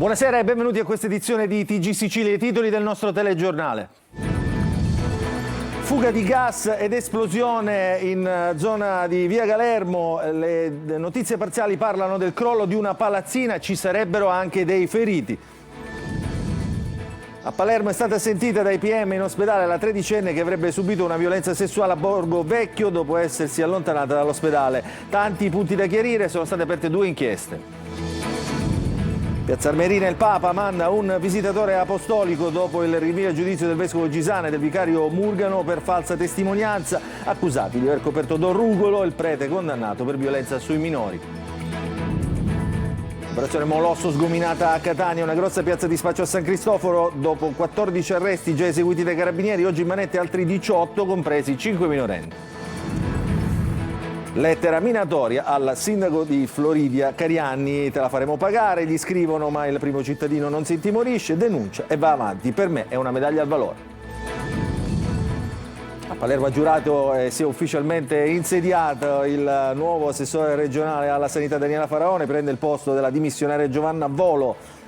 Buonasera e benvenuti a questa edizione di TG Sicilia, i titoli del nostro telegiornale. Fuga di gas ed esplosione in zona di Via Galermo, le notizie parziali parlano del crollo di una palazzina, ci sarebbero anche dei feriti. A Palermo è stata sentita dai PM in ospedale la tredicenne che avrebbe subito una violenza sessuale a Borgo Vecchio dopo essersi allontanata dall'ospedale. Tanti punti da chiarire, sono state aperte 2 inchieste. Piazza Armerina il Papa manda un visitatore apostolico dopo il rinvio a giudizio del vescovo Gisana e del vicario Murgano per falsa testimonianza, accusati di aver coperto Don Rugolo, il prete condannato per violenza sui minori. Operazione Molosso sgominata a Catania, una grossa piazza di spaccio a San Cristoforo, dopo 14 arresti già eseguiti dai carabinieri, oggi in manette altri 18, compresi 5 minorenni. Lettera minatoria al sindaco di Floridia Carianni, te la faremo pagare, gli scrivono ma il primo cittadino non si intimorisce, denuncia e va avanti, per me è una medaglia al valore. A Palermo Giurato si è ufficialmente insediato il nuovo assessore regionale alla sanità Daniela Faraone, prende il posto della dimissionaria Giovanna Volo.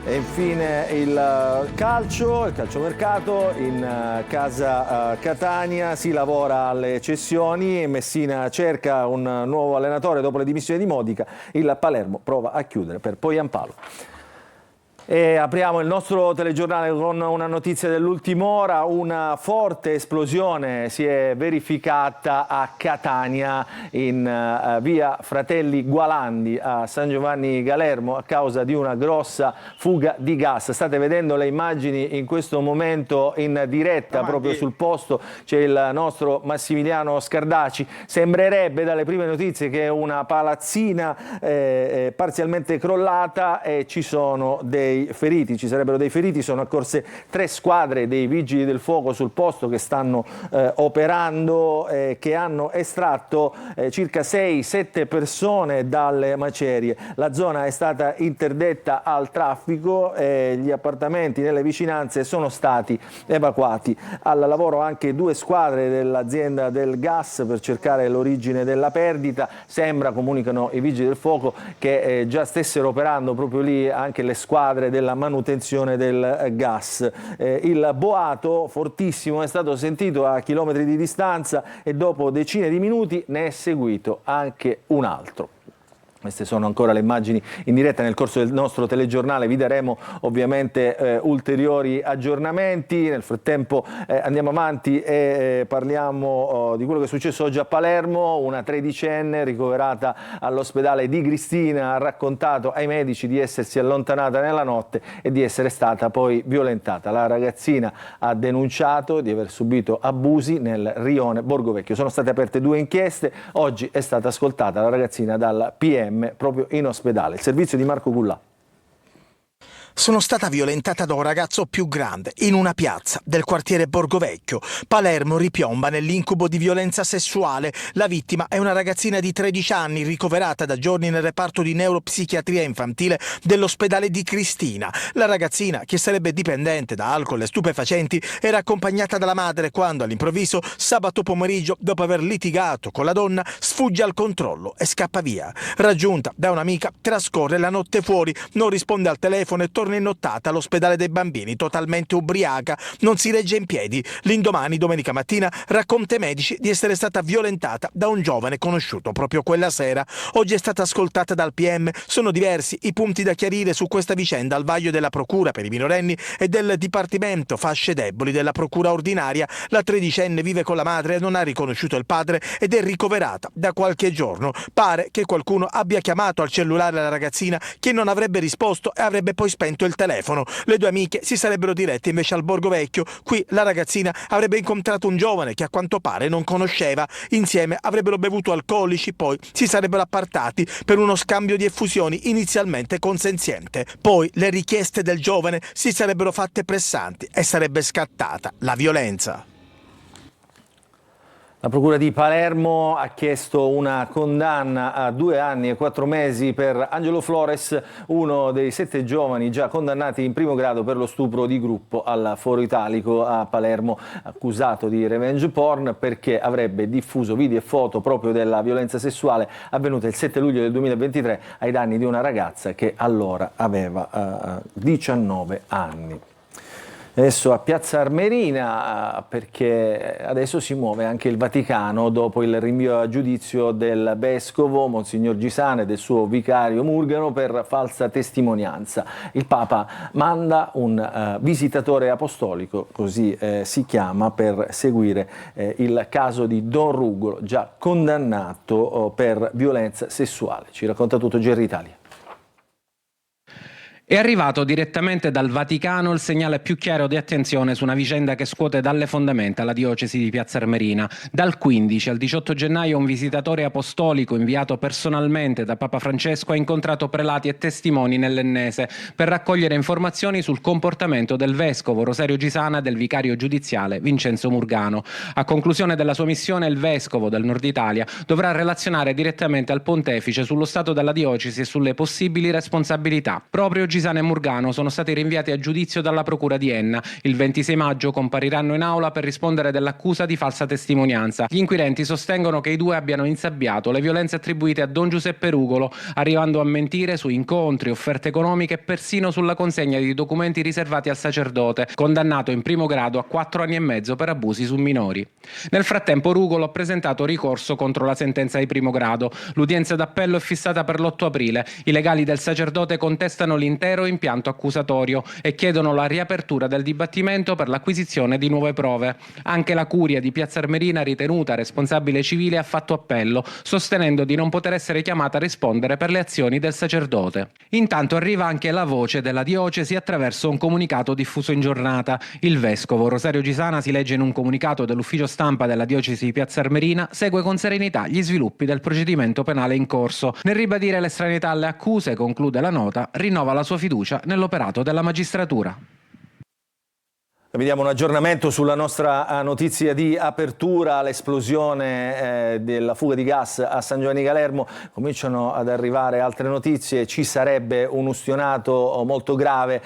E infine il calciomercato in casa Catania, si lavora alle cessioni, Messina cerca un nuovo allenatore dopo le dimissioni di Modica, il Palermo prova a chiudere per Poyampalo. E apriamo il nostro telegiornale con una notizia dell'ultima ora. Una forte esplosione si è verificata a Catania in via Fratelli Gualandi a San Giovanni Galermo a causa di una grossa fuga di gas. State vedendo le immagini in questo momento in diretta proprio sul posto. C'è il nostro Massimiliano Scardaci. Sembrerebbe dalle prime notizie che è una palazzina parzialmente crollata e ci sono dei feriti, ci sarebbero dei feriti, sono accorse 3 squadre dei vigili del fuoco sul posto che stanno operando, che hanno estratto circa 6-7 persone dalle macerie. La zona è stata interdetta al traffico e gli appartamenti nelle vicinanze sono stati evacuati. Al lavoro anche 2 squadre dell'azienda del gas per cercare l'origine della perdita. Sembra, comunicano i vigili del fuoco, che già stessero operando proprio lì anche le squadre della manutenzione del gas. Il boato fortissimo è stato sentito a chilometri di distanza e dopo decine di minuti ne è seguito anche un altro. Queste sono ancora le immagini in diretta. Nel corso del nostro telegiornale vi daremo ovviamente ulteriori aggiornamenti. Nel frattempo andiamo avanti e parliamo di quello che è successo oggi a Palermo. Una tredicenne ricoverata all'ospedale di Cristina ha raccontato ai medici di essersi allontanata nella notte e di essere stata poi violentata. La ragazzina ha denunciato di aver subito abusi nel rione Borgo Vecchio. Sono state aperte 2 inchieste. Oggi è stata ascoltata la ragazzina dal PM proprio in ospedale. Il servizio di Marco Gullà. Sono stata violentata da un ragazzo più grande in una piazza del quartiere Borgo Vecchio. Palermo ripiomba nell'incubo di violenza sessuale. La vittima è una ragazzina di 13 anni ricoverata da giorni nel reparto di neuropsichiatria infantile dell'ospedale di Cristina. La ragazzina, che sarebbe dipendente da alcol e stupefacenti, era accompagnata dalla madre quando all'improvviso sabato pomeriggio, dopo aver litigato con la donna, sfugge al controllo e scappa via. Raggiunta da un'amica, trascorre la notte fuori, non risponde al telefono e torna in nottata all'ospedale dei bambini, totalmente ubriaca, non si regge in piedi. L'indomani, domenica mattina, racconta ai medici di essere stata violentata da un giovane conosciuto proprio quella sera. Oggi è stata ascoltata dal PM. Sono diversi i punti da chiarire su questa vicenda al vaglio della Procura per i minorenni e del Dipartimento Fasce Deboli della Procura Ordinaria. La tredicenne vive con la madre, non ha riconosciuto il padre ed è ricoverata da qualche giorno. Pare che qualcuno abbia chiamato al cellulare la ragazzina, che non avrebbe risposto e avrebbe poi spento il telefono. Le 2 amiche si sarebbero dirette invece al Borgo Vecchio. Qui la ragazzina avrebbe incontrato un giovane che a quanto pare non conosceva. Insieme avrebbero bevuto alcolici, poi si sarebbero appartati per uno scambio di effusioni inizialmente consenziente. Poi le richieste del giovane si sarebbero fatte pressanti e sarebbe scattata la violenza. La Procura di Palermo ha chiesto una condanna a 2 anni e 4 mesi per Angelo Flores, uno dei 7 giovani già condannati in primo grado per lo stupro di gruppo al Foro Italico a Palermo, accusato di revenge porn perché avrebbe diffuso video e foto proprio della violenza sessuale avvenuta il 7 luglio del 2023 ai danni di una ragazza che allora aveva 19 anni. Adesso a Piazza Armerina, perché adesso si muove anche il Vaticano dopo il rinvio a giudizio del vescovo Monsignor Gisana e del suo vicario Murgano per falsa testimonianza. Il Papa manda un visitatore apostolico, così si chiama, per seguire il caso di Don Rugolo, già condannato per violenza sessuale. Ci racconta tutto GR Italia. È arrivato direttamente dal Vaticano il segnale più chiaro di attenzione su una vicenda che scuote dalle fondamenta la diocesi di Piazza Armerina. Dal 15 al 18 gennaio un visitatore apostolico inviato personalmente da Papa Francesco ha incontrato prelati e testimoni nell'Ennese per raccogliere informazioni sul comportamento del vescovo Rosario Gisana e del vicario giudiziale Vincenzo Murgano. A conclusione della sua missione il vescovo del Nord Italia dovrà relazionare direttamente al pontefice sullo stato della diocesi e sulle possibili responsabilità. Proprio Gisana e Murgano sono stati rinviati a giudizio dalla Procura di Enna. Il 26 maggio compariranno in aula per rispondere dell'accusa di falsa testimonianza. Gli inquirenti sostengono che i due abbiano insabbiato le violenze attribuite a Don Giuseppe Rugolo, arrivando a mentire su incontri, offerte economiche e persino sulla consegna di documenti riservati al sacerdote, condannato in primo grado a 4 anni e mezzo per abusi su minori. Nel frattempo Rugolo ha presentato ricorso contro la sentenza di primo grado. L'udienza d'appello è fissata per l'8 aprile. I legali del sacerdote contestano l'intero impianto accusatorio e chiedono la riapertura del dibattimento per l'acquisizione di nuove prove. Anche la curia di Piazza Armerina, ritenuta responsabile civile, ha fatto appello, sostenendo di non poter essere chiamata a rispondere per le azioni del sacerdote. Intanto arriva anche la voce della diocesi attraverso un comunicato diffuso in giornata. Il vescovo Rosario Gisana, si legge in un comunicato dell'ufficio stampa della diocesi di Piazza Armerina, segue con serenità gli sviluppi del procedimento penale in corso. Nel ribadire l'estraneità alle accuse, conclude la nota, rinnova la sua fiducia nell'operato della magistratura. Vediamo un aggiornamento sulla nostra notizia di apertura, l'esplosione della fuga di gas a San Giovanni Calermo. Cominciano ad arrivare altre notizie, ci sarebbe un ustionato molto grave,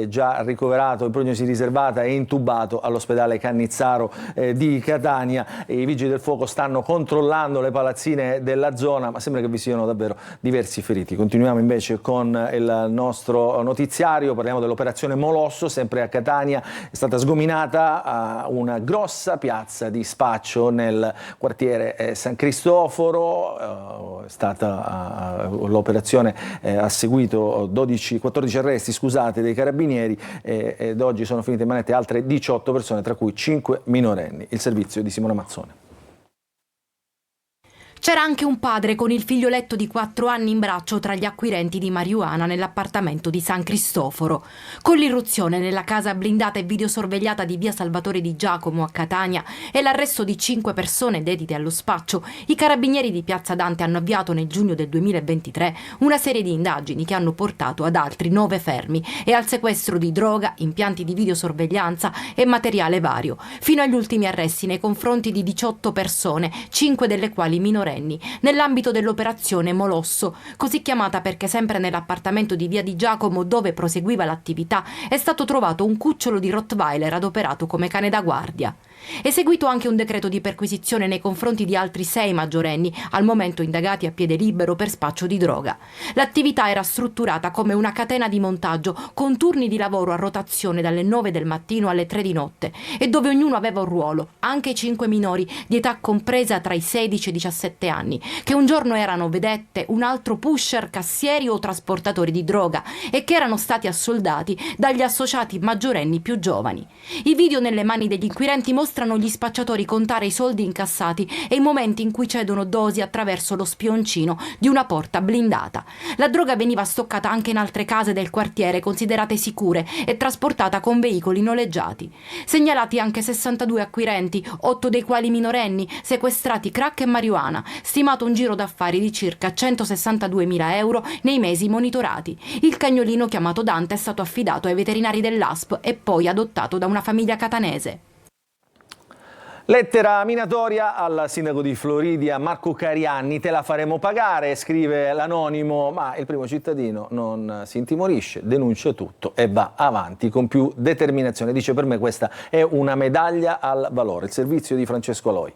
già ricoverato in prognosi riservata e intubato all'ospedale Cannizzaro di Catania. I vigili del fuoco stanno controllando le palazzine della zona, ma sembra che vi siano davvero diversi feriti. Continuiamo invece con il nostro notiziario, parliamo dell'operazione Molosso, sempre a Catania. È stata sgominata a una grossa piazza di spaccio nel quartiere San Cristoforo. L'operazione ha seguito 14 arresti dei carabinieri ed oggi sono finite in manette altre 18 persone, tra cui 5 minorenni. Il servizio di Simona Mazzone. C'era anche un padre con il figlioletto di 4 anni in braccio tra gli acquirenti di marijuana nell'appartamento di San Cristoforo. Con l'irruzione nella casa blindata e videosorvegliata di via Salvatore di Giacomo a Catania e l'arresto di 5 persone dedite allo spaccio, i carabinieri di Piazza Dante hanno avviato nel giugno del 2023 una serie di indagini che hanno portato ad altri 9 fermi e al sequestro di droga, impianti di videosorveglianza e materiale vario, fino agli ultimi arresti nei confronti di 18 persone, 5 delle quali minorenni, nell'ambito dell'operazione Molosso, così chiamata perché sempre nell'appartamento di via di Giacomo dove proseguiva l'attività è stato trovato un cucciolo di Rottweiler adoperato come cane da guardia. Eseguito anche un decreto di perquisizione nei confronti di altri 6 maggiorenni, al momento indagati a piede libero per spaccio di droga. L'attività era strutturata come una catena di montaggio con turni di lavoro a rotazione dalle 9 del mattino alle 3 di notte e dove ognuno aveva un ruolo, anche i 5 minori di età compresa tra i 16 e i 17 anni, che un giorno erano vedette, un altro pusher, cassieri o trasportatori di droga e che erano stati assoldati dagli associati maggiorenni più giovani. I video nelle mani degli inquirenti mostrano gli spacciatori contare i soldi incassati e i momenti in cui cedono dosi attraverso lo spioncino di una porta blindata. La droga veniva stoccata anche in altre case del quartiere considerate sicure e trasportata con veicoli noleggiati. Segnalati anche 62 acquirenti, 8 dei quali minorenni, sequestrati crack e marijuana, stimato un giro d'affari di circa 162.000 euro nei mesi monitorati. Il cagnolino chiamato Dante è stato affidato ai veterinari dell'ASP e poi adottato da una famiglia catanese. Lettera minatoria al sindaco di Floridia Marco Cariani, te la faremo pagare, scrive l'anonimo, ma il primo cittadino non si intimorisce, denuncia tutto e va avanti con più determinazione. Dice: per me questa è una medaglia al valore. Il servizio di Francesco Aloi.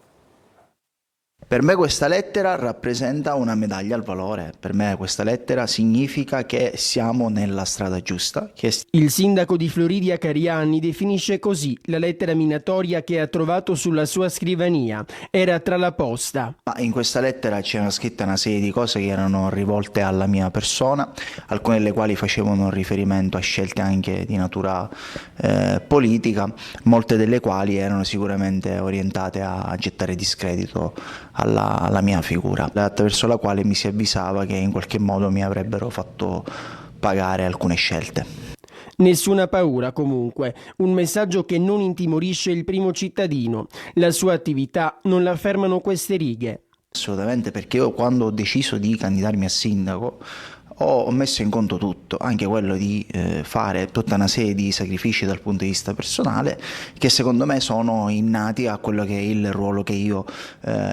Per me questa lettera rappresenta una medaglia al valore, per me questa lettera significa che siamo nella strada giusta. Il sindaco di Floridia Cariani definisce così la lettera minatoria che ha trovato sulla sua scrivania. Era tra la posta. Ma in questa lettera c'era scritta una serie di cose che erano rivolte alla mia persona, alcune delle quali facevano riferimento a scelte anche di natura politica, molte delle quali erano sicuramente orientate a gettare discredito alla mia figura, attraverso la quale mi si avvisava che in qualche modo mi avrebbero fatto pagare alcune scelte. Nessuna paura comunque, un messaggio che non intimorisce il primo cittadino. La sua attività non la fermano queste righe. Assolutamente, perché io quando ho deciso di candidarmi a sindaco ho messo in conto tutto, anche quello di fare tutta una serie di sacrifici dal punto di vista personale che secondo me sono innati a quello che è il ruolo che io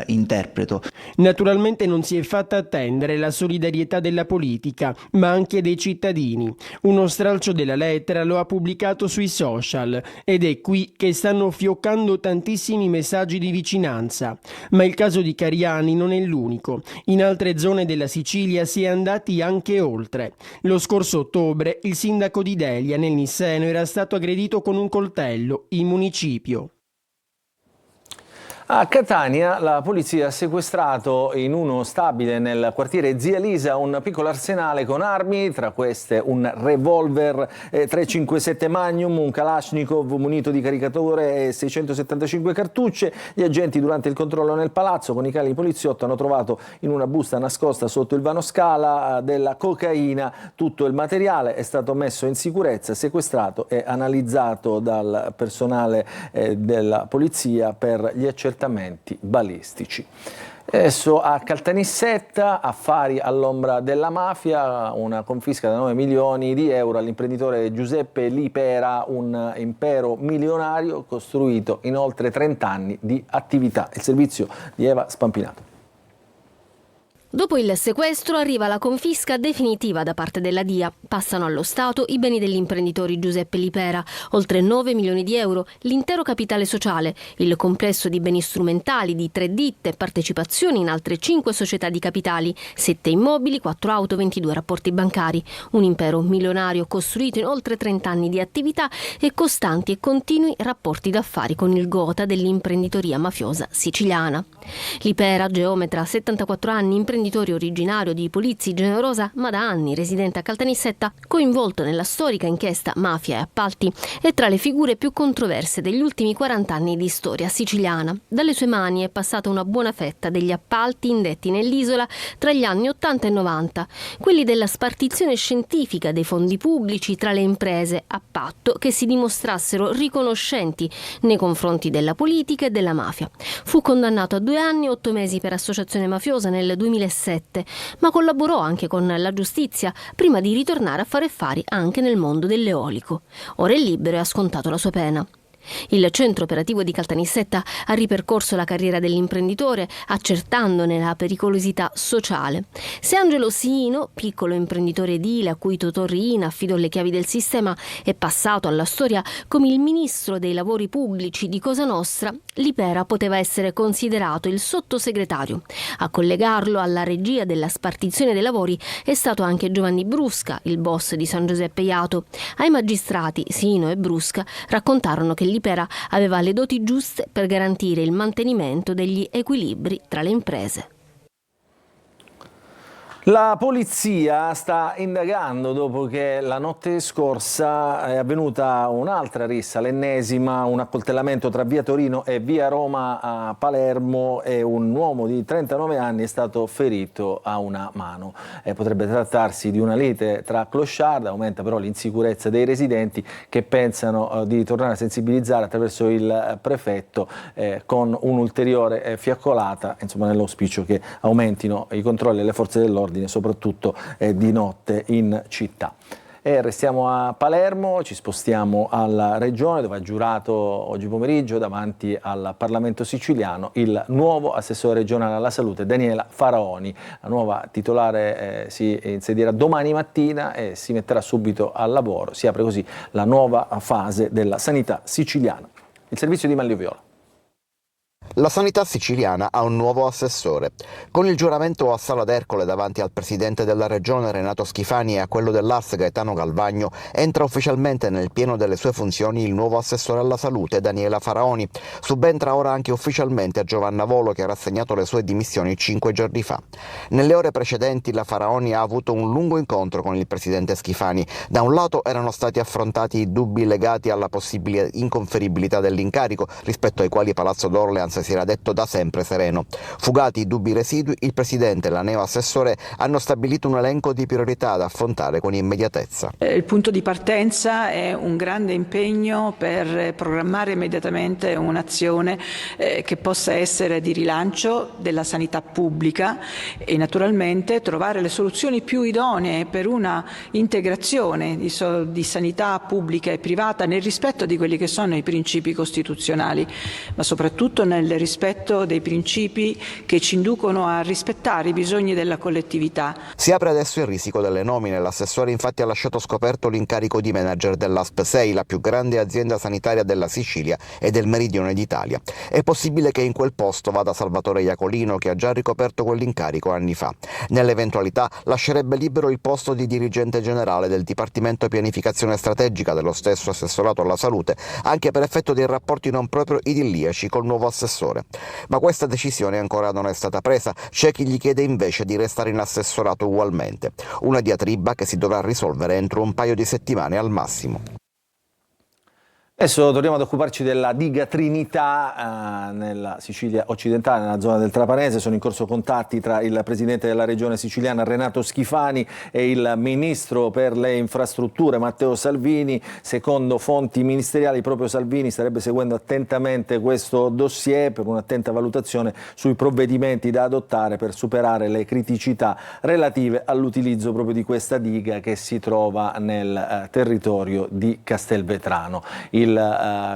interpreto. Naturalmente non si è fatta attendere la solidarietà della politica, ma anche dei cittadini. Uno stralcio della lettera lo ha pubblicato sui social ed è qui che stanno fioccando tantissimi messaggi di vicinanza. Ma il caso di Cariani non è l'unico. In altre zone della Sicilia si è andati anche oltre. Lo scorso ottobre il sindaco di Delia nel Nisseno era stato aggredito con un coltello in municipio. A Catania la polizia ha sequestrato in uno stabile nel quartiere Zia Lisa un piccolo arsenale con armi, tra queste un revolver 357 Magnum, un Kalashnikov munito di caricatore e 675 cartucce. Gli agenti durante il controllo nel palazzo con i cani di poliziotto hanno trovato in una busta nascosta sotto il vano scala della cocaina. Tutto il materiale è stato messo in sicurezza, sequestrato e analizzato dal personale della polizia per gli accertamenti balistici. Adesso a Caltanissetta, affari all'ombra della mafia, una confisca da 9 milioni di euro all'imprenditore Giuseppe Lipera, un impero milionario costruito in oltre 30 anni di attività. Il servizio di Eva Spampinato. Dopo il sequestro arriva la confisca definitiva da parte della DIA. Passano allo Stato i beni degli imprenditori Giuseppe Lipera, oltre 9 milioni di euro, l'intero capitale sociale, il complesso di beni strumentali di 3 ditte, partecipazioni in altre 5 società di capitali, 7 immobili, 4 auto, 22 rapporti bancari. Un impero milionario costruito in oltre 30 anni di attività e costanti e continui rapporti d'affari con il gota dell'imprenditoria mafiosa siciliana. Lipera, geometra, 74 anni, imprenditore originario di Polizzi Generosa, ma da anni residente a Caltanissetta, coinvolto nella storica inchiesta Mafia e Appalti, è tra le figure più controverse degli ultimi 40 anni di storia siciliana. Dalle sue mani è passata una buona fetta degli appalti indetti nell'isola tra gli anni 80 e 90, quelli della spartizione scientifica dei fondi pubblici tra le imprese, a patto che si dimostrassero riconoscenti nei confronti della politica e della mafia. Fu condannato a 2 anni e 8 mesi per associazione mafiosa nel 2007, ma collaborò anche con la giustizia prima di ritornare a fare affari anche nel mondo dell'eolico. Ora è libero e ha scontato la sua pena. Il centro operativo di Caltanissetta ha ripercorso la carriera dell'imprenditore, accertandone la pericolosità sociale. Se Angelo Sino, piccolo imprenditore edile a cui Totò Riina affidò le chiavi del sistema, è passato alla storia come il ministro dei lavori pubblici di Cosa Nostra, Lipera poteva essere considerato il sottosegretario. A collegarlo alla regia della spartizione dei lavori è stato anche Giovanni Brusca, il boss di San Giuseppe Jato. Ai magistrati Sino e Brusca raccontarono che Lipera aveva le doti giuste per garantire il mantenimento degli equilibri tra le imprese. La polizia sta indagando dopo che la notte scorsa è avvenuta un'altra rissa, l'ennesima, un accoltellamento tra via Torino e via Roma a Palermo e un uomo di 39 anni è stato ferito a una mano. Potrebbe trattarsi di una lite tra clochard, aumenta però l'insicurezza dei residenti che pensano di tornare a sensibilizzare attraverso il prefetto con un'ulteriore fiaccolata, insomma nell'auspicio che aumentino i controlli alle forze dell'ordine soprattutto di notte in città. E restiamo a Palermo, ci spostiamo alla regione dove ha giurato oggi pomeriggio davanti al Parlamento siciliano il nuovo assessore regionale alla salute Daniela Faraoni. La nuova titolare si insedierà domani mattina e si metterà subito al lavoro. Si apre così la nuova fase della sanità siciliana. Il servizio di Manlio Viola. La sanità siciliana ha un nuovo assessore. Con il giuramento a Sala d'Ercole davanti al presidente della regione Renato Schifani e a quello dell'AS Gaetano Galvagno, entra ufficialmente nel pieno delle sue funzioni il nuovo assessore alla salute Daniela Faraoni. Subentra ora anche ufficialmente a Giovanna Volo, che ha rassegnato le sue dimissioni 5 giorni fa. Nelle ore precedenti la Faraoni ha avuto un lungo incontro con il presidente Schifani. Da un lato erano stati affrontati i dubbi legati alla possibile inconferibilità dell'incarico, rispetto ai quali Palazzo d'Orleans si era detto da sempre sereno. Fugati i dubbi residui, il presidente e la neo-assessore hanno stabilito un elenco di priorità da affrontare con immediatezza. Il punto di partenza è un grande impegno per programmare immediatamente un'azione che possa essere di rilancio della sanità pubblica e naturalmente trovare le soluzioni più idonee per una integrazione di sanità pubblica e privata nel rispetto di quelli che sono i principi costituzionali, ma soprattutto nel rispetto dei principi che ci inducono a rispettare i bisogni della collettività. Si apre adesso il risico delle nomine. L'assessore infatti ha lasciato scoperto l'incarico di manager dell'ASP6, la più grande azienda sanitaria della Sicilia e del meridione d'Italia. È possibile che in quel posto vada Salvatore Iacolino, che ha già ricoperto quell'incarico anni fa. Nell'eventualità lascerebbe libero il posto di dirigente generale del Dipartimento Pianificazione Strategica dello stesso assessorato alla salute, anche per effetto dei rapporti non proprio idilliaci col nuovo assessore. Ma questa decisione ancora non è stata presa. C'è chi gli chiede invece di restare in assessorato ugualmente. Una diatriba che si dovrà risolvere entro un paio di settimane al massimo. Adesso torniamo ad occuparci della diga Trinità nella Sicilia occidentale, nella zona del Trapanese. Sono in corso contatti tra il presidente della regione siciliana Renato Schifani e il ministro per le infrastrutture Matteo Salvini. Secondo fonti ministeriali proprio Salvini starebbe seguendo attentamente questo dossier per un'attenta valutazione sui provvedimenti da adottare per superare le criticità relative all'utilizzo proprio di questa diga che si trova nel territorio di Castelvetrano. Il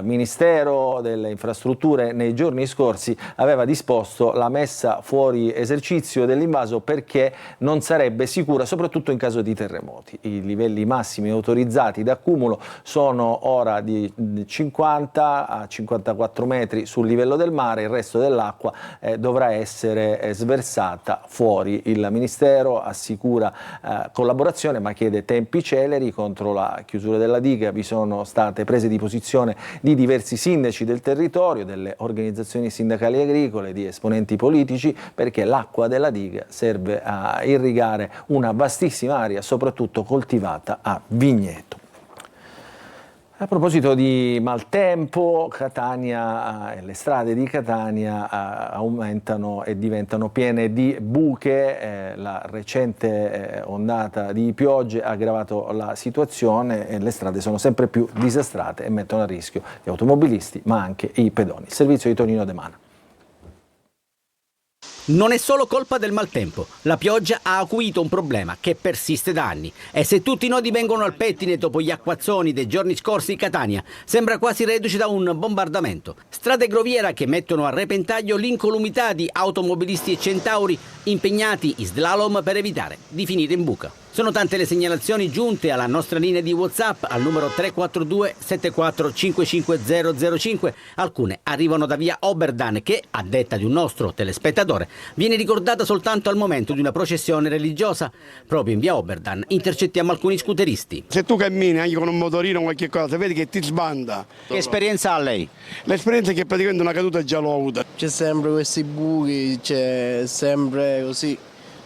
Ministero delle Infrastrutture nei giorni scorsi aveva disposto la messa fuori esercizio dell'invaso perché non sarebbe sicura, soprattutto in caso di terremoti. I livelli massimi autorizzati d'accumulo sono ora di 50 a 54 metri sul livello del mare, il resto dell'acqua dovrà essere sversata fuori. Il Ministero assicura collaborazione ma chiede tempi celeri. Contro la chiusura della diga vi sono state prese di posizione di diversi sindaci del territorio, delle organizzazioni sindacali agricole, di esponenti politici, perché l'acqua della diga serve a irrigare una vastissima area, soprattutto coltivata a vigneto. A proposito di maltempo, Catania e le strade di Catania aumentano e diventano piene di buche. La recente ondata di piogge ha aggravato la situazione e le strade sono sempre più disastrate e mettono a rischio gli automobilisti ma anche i pedoni. Il servizio di Tonino De Mana. Non è solo colpa del maltempo, la pioggia ha acuito un problema che persiste da anni e se tutti i nodi vengono al pettine dopo gli acquazzoni dei giorni scorsi, Catania sembra quasi reduce da un bombardamento. Strade groviera che mettono a repentaglio l'incolumità di automobilisti e centauri impegnati in slalom per evitare di finire in buca. Sono tante le segnalazioni giunte alla nostra linea di WhatsApp al numero 342 74 55005. Alcune arrivano da via Oberdan che, a detta di un nostro telespettatore, viene ricordata soltanto al momento di una processione religiosa. Proprio in via Oberdan intercettiamo alcuni scooteristi. Se tu cammini anche con un motorino o qualche cosa, vedi che ti sbanda. Che esperienza ha lei? L'esperienza è che praticamente una caduta già l'ho avuta. C'è sempre questi buchi, c'è sempre così,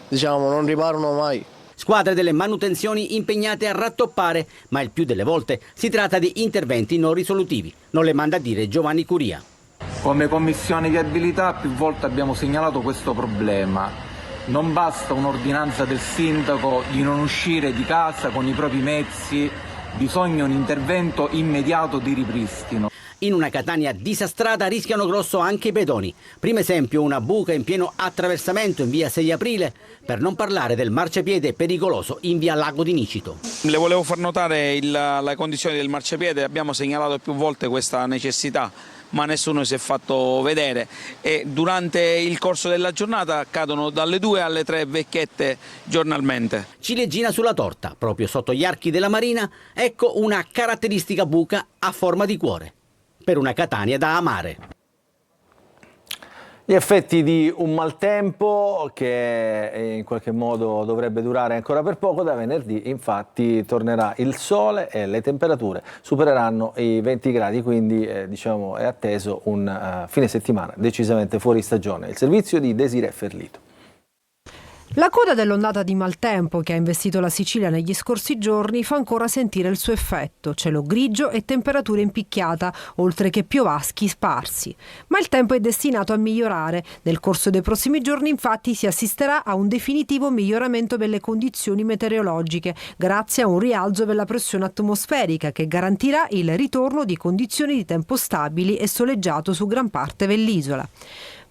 diciamo, non riparano mai. Squadre delle manutenzioni impegnate a rattoppare, ma il più delle volte si tratta di interventi non risolutivi. Non le manda a dire Giovanni Curia. Come Commissione Viabilità più volte abbiamo segnalato questo problema. Non basta un'ordinanza del sindaco di non uscire di casa con i propri mezzi, bisogna un intervento immediato di ripristino. In una Catania disastrata rischiano grosso anche i pedoni. Primo esempio, una buca in pieno attraversamento in via 6 aprile, per non parlare del marciapiede pericoloso in via Lago di Nicito. Le volevo far notare le condizioni del marciapiede, abbiamo segnalato più volte questa necessità, ma nessuno si è fatto vedere e durante il corso della giornata cadono dalle 2 alle 3 vecchiette giornalmente. Ciliegina sulla torta, proprio sotto gli archi della Marina, ecco una caratteristica buca a forma di cuore, per una Catania da amare. Gli effetti di un maltempo che in qualche modo dovrebbe durare ancora per poco. Da venerdì infatti tornerà il sole e le temperature supereranno i 20 gradi, quindi diciamo è atteso un fine settimana decisamente fuori stagione. Il servizio di Desiree Ferlito. La coda dell'ondata di maltempo che ha investito la Sicilia negli scorsi giorni fa ancora sentire il suo effetto, cielo grigio e temperature in picchiata, oltre che piovaschi sparsi. Ma il tempo è destinato a migliorare. Nel corso dei prossimi giorni infatti si assisterà a un definitivo miglioramento delle condizioni meteorologiche, grazie a un rialzo della pressione atmosferica che garantirà il ritorno di condizioni di tempo stabili e soleggiato su gran parte dell'isola.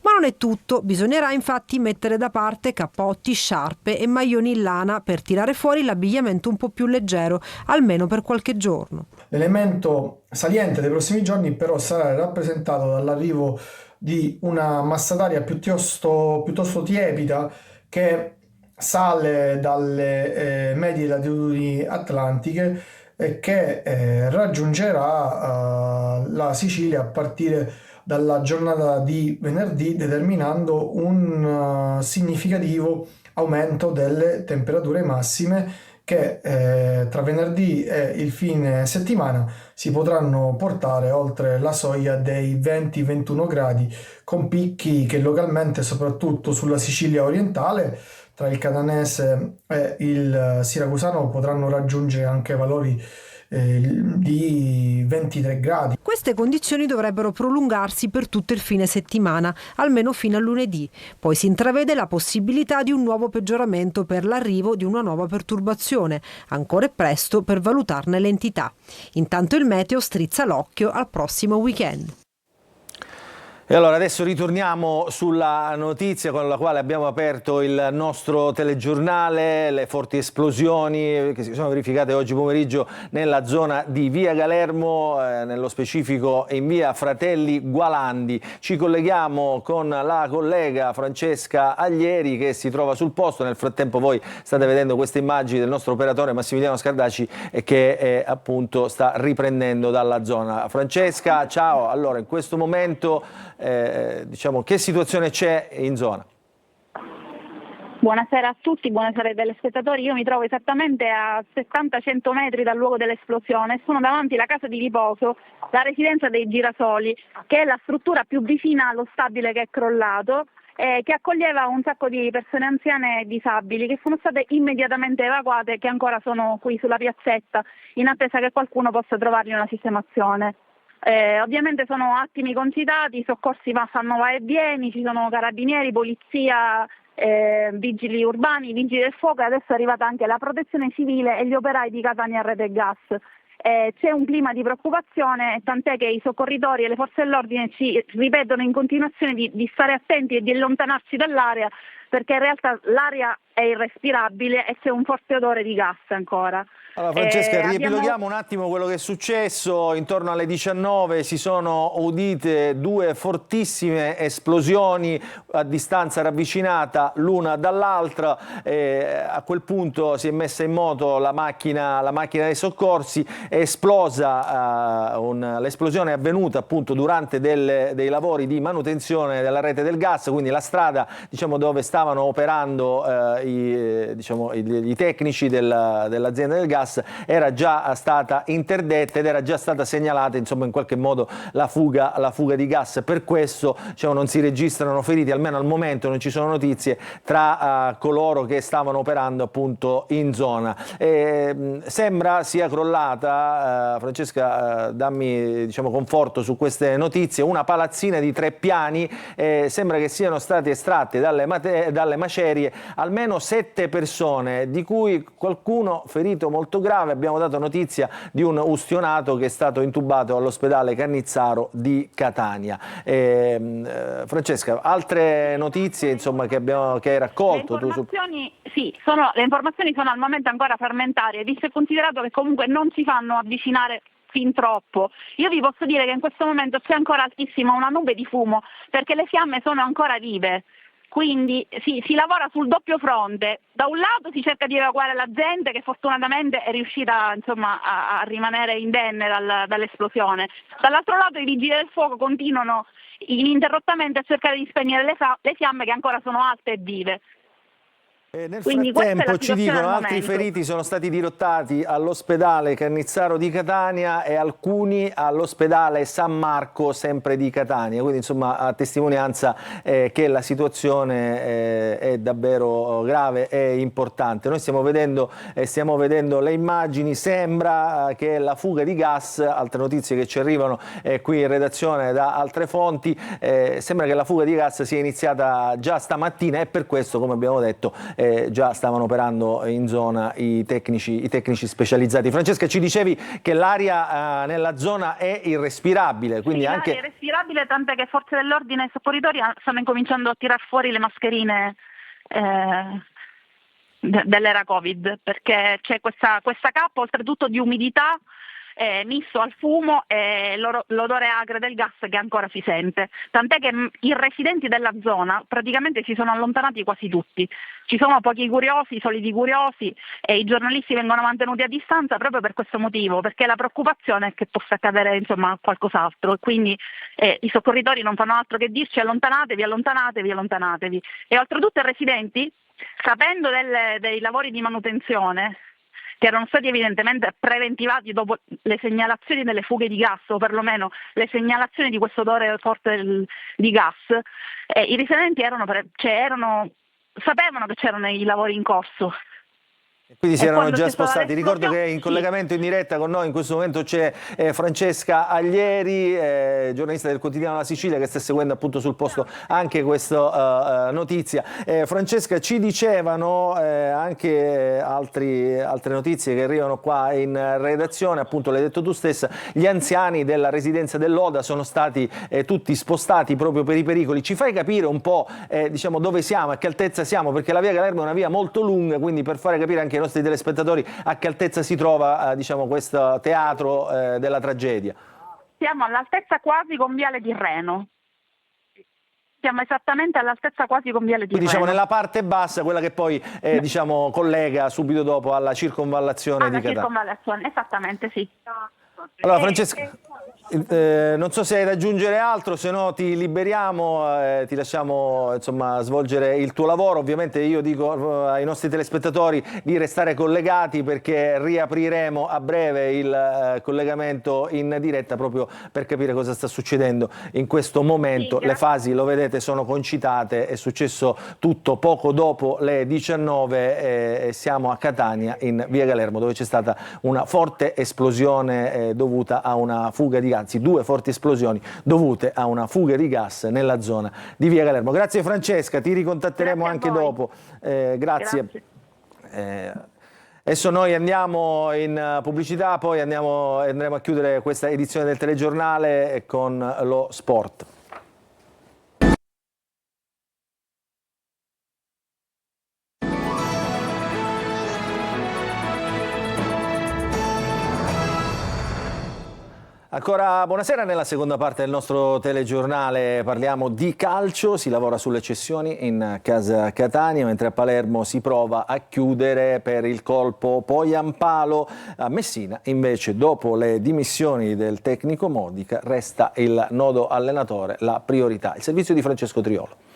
Ma non è tutto, bisognerà infatti mettere da parte cappotti, sciarpe e maglioni in lana per tirare fuori l'abbigliamento un po' più leggero, almeno per qualche giorno. L'elemento saliente dei prossimi giorni però sarà rappresentato dall'arrivo di una massa d'aria piuttosto tiepida che sale dalle medie latitudini atlantiche e che raggiungerà la Sicilia a partire dalla giornata di venerdì, determinando un significativo aumento delle temperature massime che tra venerdì e il fine settimana si potranno portare oltre la soglia dei 20-21 gradi, con picchi che localmente, soprattutto sulla Sicilia orientale, tra il catanese e il siracusano, potranno raggiungere anche valori di 23 gradi. Queste condizioni dovrebbero prolungarsi per tutto il fine settimana, almeno fino a lunedì. Poi si intravede la possibilità di un nuovo peggioramento per l'arrivo di una nuova perturbazione. Ancora è presto per valutarne l'entità. Intanto il meteo strizza l'occhio al prossimo weekend. E allora adesso ritorniamo sulla notizia con la quale abbiamo aperto il nostro telegiornale, le forti esplosioni che si sono verificate oggi pomeriggio nella zona di via Galermo, nello specifico in via Fratelli Gualandi. Ci colleghiamo con la collega Francesca Aglieri che si trova sul posto. Nel frattempo voi state vedendo queste immagini del nostro operatore Massimiliano Scardaci che appunto sta riprendendo dalla zona. Francesca, ciao. Allora, in questo momento diciamo, che situazione c'è in zona? Buonasera a tutti, buonasera ai telespettatori. Io mi trovo esattamente a 70-100 metri dal luogo dell'esplosione. Sono davanti alla casa di riposo, la residenza dei Girasoli, che è la struttura più vicina allo stabile che è crollato, che accoglieva un sacco di persone anziane e disabili che sono state immediatamente evacuate e che ancora sono qui sulla piazzetta in attesa che qualcuno possa trovargli una sistemazione. Ovviamente sono attimi concitati, i soccorsi fanno va e vieni, ci sono carabinieri, polizia, vigili urbani, vigili del fuoco e adesso è arrivata anche la protezione civile e gli operai di Catania Rete Gas. C'è un clima di preoccupazione, tant'è che i soccorritori e le forze dell'ordine ci ripetono in continuazione di stare attenti e di allontanarsi dall'area, perché in realtà l'aria è irrespirabile e c'è un forte odore di gas ancora. Allora Francesca, riepiloghiamo un attimo quello che è successo. Intorno alle 19 si sono udite due fortissime esplosioni a distanza ravvicinata l'una dall'altra. A quel punto si è messa in moto la macchina dei soccorsi, è esplosa, l'esplosione è avvenuta appunto durante dei lavori di manutenzione della rete del gas, quindi la strada, diciamo, dove stavano operando i tecnici dell'azienda del gas era già stata interdetta ed era già stata segnalata, insomma, in qualche modo la fuga di gas. Per questo, diciamo, non si registrano feriti, almeno al momento non ci sono notizie tra coloro che stavano operando appunto in zona. Sembra sia crollata, Francesca, dammi, diciamo, conforto su queste notizie, una palazzina di 3 piani, sembra che siano state estratte dalle macerie almeno 7 persone, di cui qualcuno ferito molto molto grave. Abbiamo dato notizia di un ustionato che è stato intubato all'ospedale Cannizzaro di Catania. Francesca, altre notizie insomma, che hai raccolto? Le informazioni sono al momento ancora fermentarie, visto e considerato che comunque non si fanno avvicinare fin troppo. Io vi posso dire che in questo momento c'è ancora altissima una nube di fumo, perché le fiamme sono ancora vive. Quindi si lavora sul doppio fronte. Da un lato si cerca di evacuare la gente che fortunatamente è riuscita insomma, a rimanere indenne dall'esplosione. Dall'altro lato i vigili del fuoco continuano ininterrottamente a cercare di spegnere le fiamme che ancora sono alte e vive. Nel Quindi frattempo ci dicono al altri momento. feriti sono stati dirottati all'ospedale Cannizzaro di Catania e alcuni all'ospedale San Marco sempre di Catania, quindi insomma a testimonianza che la situazione è davvero grave e importante. Noi stiamo vedendo le immagini, sembra che la fuga di gas, altre notizie che ci arrivano qui in redazione da altre fonti, sembra che la fuga di gas sia iniziata già stamattina e per questo, come abbiamo detto, già stavano operando in zona i tecnici specializzati. Francesca, ci dicevi che l'aria nella zona è irrespirabile, quindi anche... L'aria è irrespirabile, tant'è che forze dell'ordine e soccorritori stanno incominciando a tirar fuori le mascherine dell'era Covid, perché c'è questa cappa oltretutto di umidità misto al fumo e l'odore acre del gas che ancora si sente, tant'è che i residenti della zona praticamente si sono allontanati quasi tutti. Ci sono pochi curiosi, soliti curiosi, e i giornalisti vengono mantenuti a distanza proprio per questo motivo, perché la preoccupazione è che possa accadere insomma qualcos'altro, e quindi i soccorritori non fanno altro che dirci allontanatevi, allontanatevi, allontanatevi. E oltretutto i residenti, sapendo dei lavori di manutenzione che erano stati evidentemente preventivati dopo le segnalazioni delle fughe di gas, o perlomeno le segnalazioni di questo odore forte di gas, i residenti sapevano che c'erano i lavori in corso. Quindi si erano già c'è stata spostati. Ricordo che in collegamento in diretta con noi in questo momento c'è Francesca Aglieri, giornalista del quotidiano La Sicilia, che sta seguendo appunto sul posto anche questa notizia. Francesca, ci dicevano anche altre notizie che arrivano qua in redazione, appunto l'hai detto tu stessa, gli anziani della residenza dell'Oda sono stati tutti spostati proprio per i pericoli. Ci fai capire un po' diciamo dove siamo, a che altezza siamo, perché la via Galermo è una via molto lunga, quindi per fare capire anche ai nostri telespettatori a che altezza si trova diciamo, questo teatro della tragedia. Siamo all'altezza quasi con Viale Tirreno. Siamo esattamente all'altezza quasi con Viale Tirreno. Quindi diciamo nella parte bassa, quella che poi diciamo, collega subito dopo alla circonvallazione di Catania. Circonvallazione, esattamente sì. Allora Francesca, non so se hai da aggiungere altro, se no ti liberiamo, ti lasciamo insomma, svolgere il tuo lavoro. Ovviamente io dico ai nostri telespettatori di restare collegati perché riapriremo a breve il collegamento in diretta proprio per capire cosa sta succedendo in questo momento. Le fasi, lo vedete, sono concitate, è successo tutto poco dopo le 19 e siamo a Catania in via Galermo dove c'è stata una forte esplosione dovuta a una fuga di gas, anzi due forti esplosioni dovute a una fuga di gas nella zona di via Galermo. Grazie Francesca, ti ricontatteremo anche dopo. Grazie. Adesso noi andiamo in pubblicità, poi andremo a chiudere questa edizione del telegiornale con lo sport. Ancora buonasera, nella seconda parte del nostro telegiornale parliamo di calcio, si lavora sulle cessioni in casa Catania, mentre a Palermo si prova a chiudere per il colpo Poyampalo. A Messina invece dopo le dimissioni del tecnico Modica resta il nodo allenatore la priorità. Il servizio di Francesco Triolo.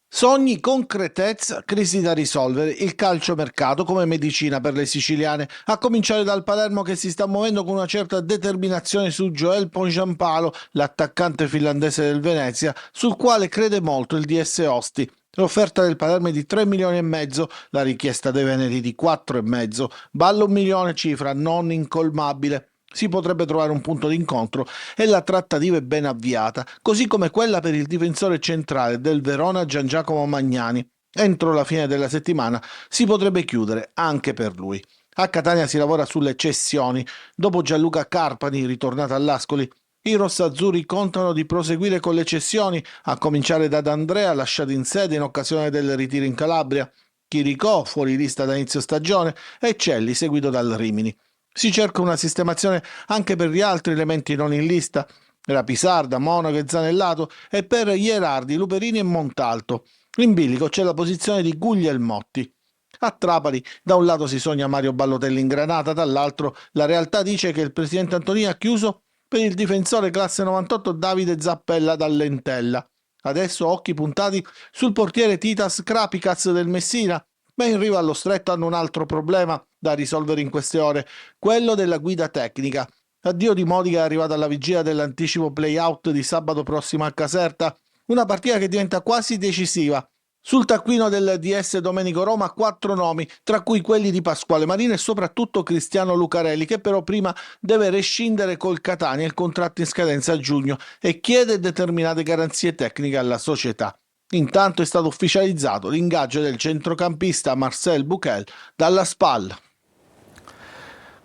Sogni, concretezza, crisi da risolvere, il calciomercato come medicina per le siciliane, a cominciare dal Palermo che si sta muovendo con una certa determinazione su Joel Poyampalo, l'attaccante finlandese del Venezia, sul quale crede molto il DS Osti. L'offerta del Palermo è di 3 milioni e mezzo, la richiesta dei veneti di 4,5, ballo 1 milione, cifra non incolmabile. Si potrebbe trovare un punto d'incontro e la trattativa è ben avviata, così come quella per il difensore centrale del Verona Gian Giacomo Magnani. Entro la fine della settimana si potrebbe chiudere anche per lui. A Catania si lavora sulle cessioni. Dopo Gianluca Carpani, ritornato all'Ascoli, i rossazzurri contano di proseguire con le cessioni, a cominciare da D'Andrea, lasciato in sede in occasione del ritiro in Calabria, Chiricò, fuori lista da inizio stagione, e Celli, seguito dal Rimini. Si cerca una sistemazione anche per gli altri elementi non in lista, Rapisarda, Monaco e Zanellato, e per Ierardi, Luperini e Montalto. In bilico c'è la posizione di Guglielmotti. A Trapani, da un lato si sogna Mario Ballotelli in granata, dall'altro la realtà dice che il presidente Antonini ha chiuso per il difensore classe 98 Davide Zappella dall'Entella. Adesso occhi puntati sul portiere Titas Krapikats del Messina, ma in riva allo stretto hanno un altro problema da risolvere in queste ore, quello della guida tecnica. Addio di Modica è arrivata alla vigilia dell'anticipo play-out di sabato prossimo a Caserta, una partita che diventa quasi decisiva. Sul taccuino del DS Domenico Roma 4 nomi, tra cui quelli di Pasquale Marino e soprattutto Cristiano Lucarelli, che però prima deve rescindere col Catania il contratto in scadenza a giugno e chiede determinate garanzie tecniche alla società. Intanto è stato ufficializzato l'ingaggio del centrocampista Marcel Buchel dalla SPAL.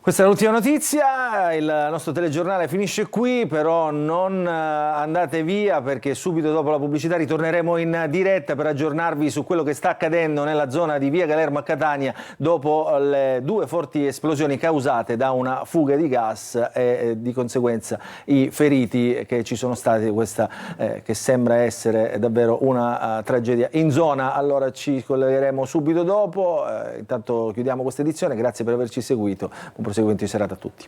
Questa è l'ultima notizia, il nostro telegiornale finisce qui, però non andate via perché subito dopo la pubblicità ritorneremo in diretta per aggiornarvi su quello che sta accadendo nella zona di Via Galermo a Catania dopo le 2 forti esplosioni causate da una fuga di gas e di conseguenza i feriti che ci sono stati, questa che sembra essere davvero una tragedia in zona. Allora ci collegheremo subito dopo, intanto chiudiamo questa edizione, grazie per averci seguito. Proseguimento di serata a tutti.